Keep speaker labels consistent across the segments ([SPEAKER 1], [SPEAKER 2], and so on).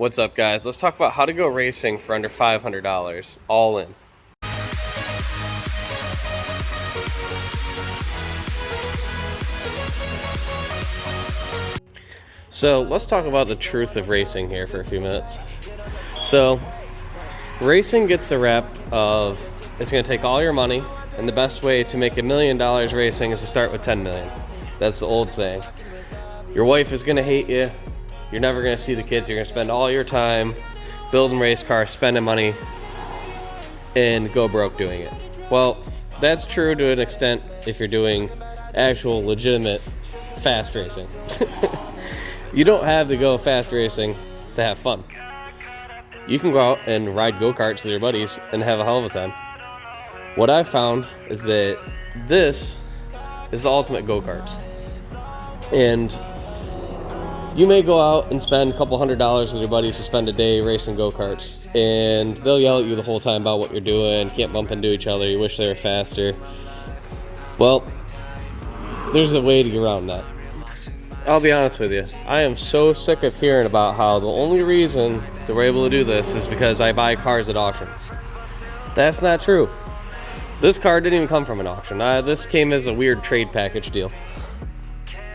[SPEAKER 1] What's up, guys? Let's talk about how to go racing for under $500, all in. So let's talk about the truth of racing here for a few minutes. So racing gets the rep of it's going to take all your money, and the best way to make $1 million racing is to start with 10 million. That's the old saying. Your wife is going to hate you. You're never going to see the kids. You're going to spend all your time building race cars, spending money, and go broke doing it. Well, that's true to an extent if you're doing actual legitimate fast racing. You don't have to go fast racing to have fun. You can go out and ride go-karts with your buddies and have a hell of a time. What I've found is that this is the ultimate go-karts. And you may go out and spend a couple $100s with your buddies to spend a day racing go-karts, and they'll yell at you the whole time about what you're doing, can't bump into each other, you wish they were faster. Well, there's a way to get around that. I'll be honest with you, I am so sick of hearing about how the only reason that we're able to do this is because I buy cars at auctions. That's not true. This car didn't even come from an auction. This came as a weird trade package deal.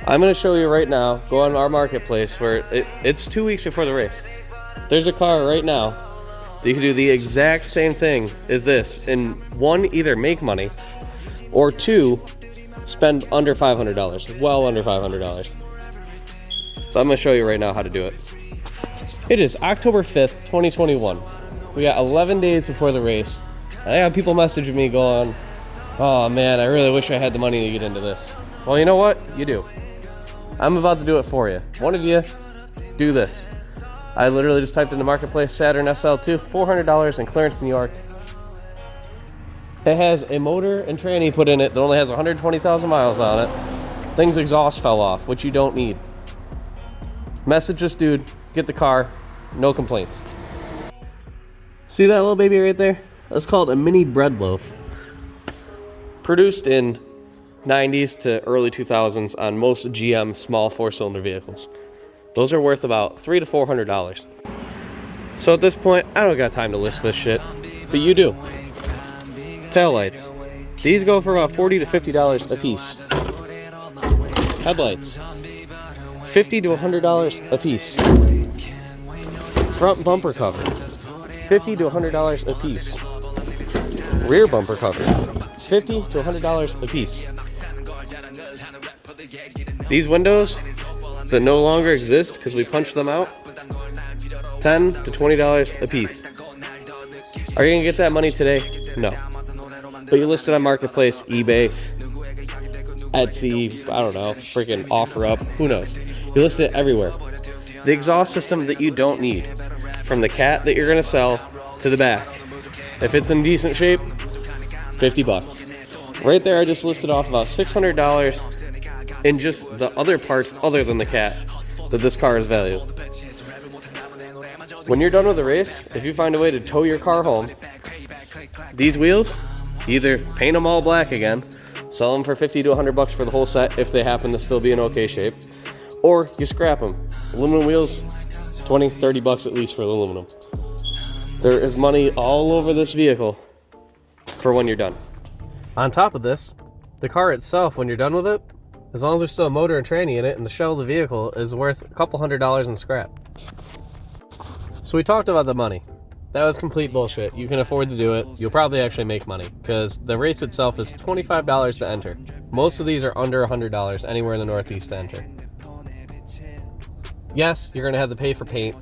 [SPEAKER 1] I'm going to show you right now, go on our marketplace where it's 2 weeks before the race. There's a car right now that you can do the exact same thing as this, and one, either make money, or two, spend under $500, well under $500. So I'm going to show you right now how to do it. It is October 5th, 2021. We got 11 days before the race. I have people messaging me going, oh man, I really wish I had the money to get into this. Well, you know what? You do. I'm about to do it for you. One of you, do this. I literally just typed in the marketplace Saturn SL2, $400 in Clarence, New York. It has a motor and tranny put in it that only has 120,000 miles on it. Thing's exhaust fell off, which you don't need. Message this dude, get the car, no complaints. See that little baby right there? That's called a mini bread loaf. Produced in 90s to early 2000s on most GM small four-cylinder vehicles. Those are worth about $300 to $400. So at this point, I don't got time to list this shit, but you do. Taillights. These go for about $40 to $50 a piece. Headlights. $50 to $100 a piece. Front bumper cover. $50 to $100 a piece. Rear bumper cover. $50 to $100 a piece. These windows that no longer exist because we punched them out, $10 to $20 a piece. Are you going to get that money today? No. But you list it on Marketplace, eBay, Etsy, I don't know, freaking OfferUp, who knows. You list it everywhere. The exhaust system that you don't need, from the cat that you're going to sell to the back. If it's in decent shape, $50. Right there, I just listed off about $600 in just the other parts other than the cat that this car is valued. When you're done with the race, if you find a way to tow your car home, these wheels, either paint them all black again, sell them for $50 to $100 for the whole set if they happen to still be in okay shape, or you scrap them. Aluminum wheels, $20, $30 at least for aluminum. There is money all over this vehicle for when you're done. On top of this, the car itself, when you're done with it, as long as there's still a motor and tranny in it and the shell of the vehicle is worth a couple $100s in scrap. So we talked about the money. That was complete bullshit. You can afford to do it. You'll probably actually make money because the race itself is $25 to enter. Most of these are under $100 anywhere in the Northeast to enter. Yes, you're going to have to pay for paint.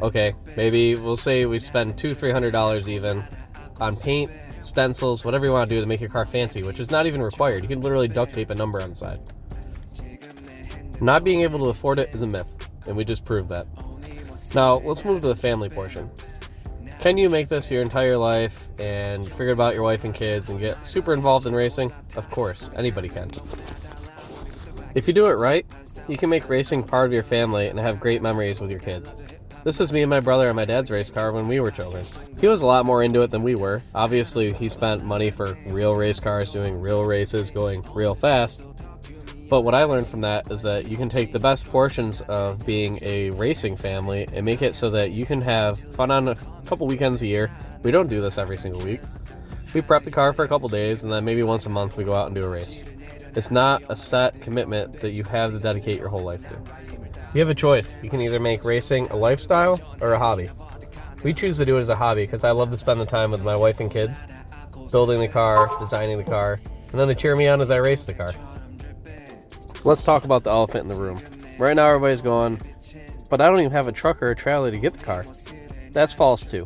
[SPEAKER 1] Okay, maybe we'll say we spend $200, $300 even on paint, stencils, whatever you want to do to make your car fancy, which is not even required. You can literally duct tape a number on the side. Not being able to afford it is a myth, and we just proved that. Now, let's move to the family portion. Can you make this your entire life and forget about your wife and kids and get super involved in racing? Of course, anybody can. If you do it right, you can make racing part of your family and have great memories with your kids. This is me and my brother on my dad's race car when we were children. He was a lot more into it than we were. Obviously, he spent money for real race cars, doing real races, going real fast. But what I learned from that is that you can take the best portions of being a racing family and make it so that you can have fun on a couple weekends a year. We don't do this every single week. We prep the car for a couple days, and then maybe once a month we go out and do a race. It's not a set commitment that you have to dedicate your whole life to. You have a choice. You can either make racing a lifestyle or a hobby. We choose to do it as a hobby because I love to spend the time with my wife and kids, building the car, designing the car, and then they cheer me on as I race the car. Let's talk about the elephant in the room. Right now everybody's going, but I don't even have a truck or a trailer to get the car. That's false too.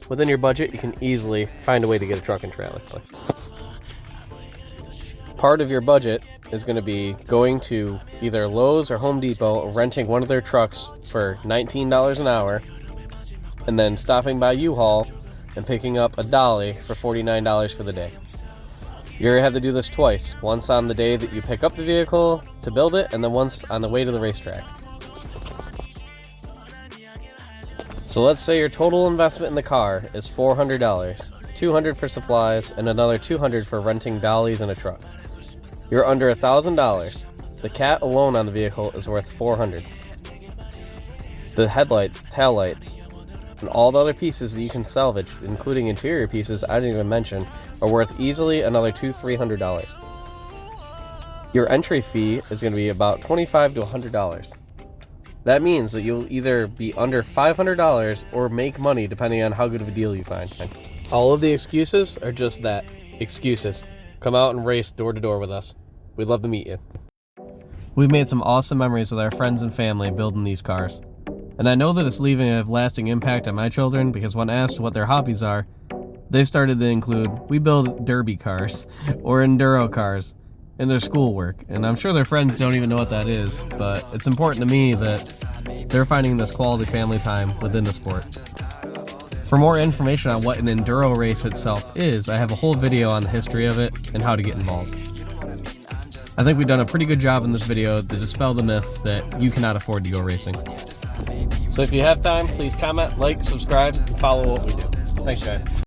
[SPEAKER 1] Within your budget, you can easily find a way to get a truck and trailer. Part of your budget is going to be going to either Lowe's or Home Depot, renting one of their trucks for $19 an hour, and then stopping by U-Haul and picking up a dolly for $49 for the day. You're going to have to do this twice, once on the day that you pick up the vehicle to build it, and then once on the way to the racetrack. So let's say your total investment in the car is $400, $200 for supplies, and another $200 for renting dollies and a truck. You're under $1,000. The cat alone on the vehicle is worth $400. The headlights, taillights, and all the other pieces that you can salvage, including interior pieces I didn't even mention, are worth easily another $200-300. Your entry fee is going to be about $25 to $100. That means that you'll either be under $500 or make money depending on how good of a deal you find. All of the excuses are just that, excuses. Come out and race door to door with us. We'd love to meet you. We've made some awesome memories with our friends and family building these cars. And I know that it's leaving a lasting impact on my children because when asked what their hobbies are, they've started to include, we build derby cars or enduro cars in their schoolwork. And I'm sure their friends don't even know what that is, but it's important to me that they're finding this quality family time within the sport. For more information on what an enduro race itself is, I have a whole video on the history of it and how to get involved. I think we've done a pretty good job in this video to dispel the myth that you cannot afford to go racing. So if you have time, please comment, like, subscribe, and follow what we do. Thanks, guys.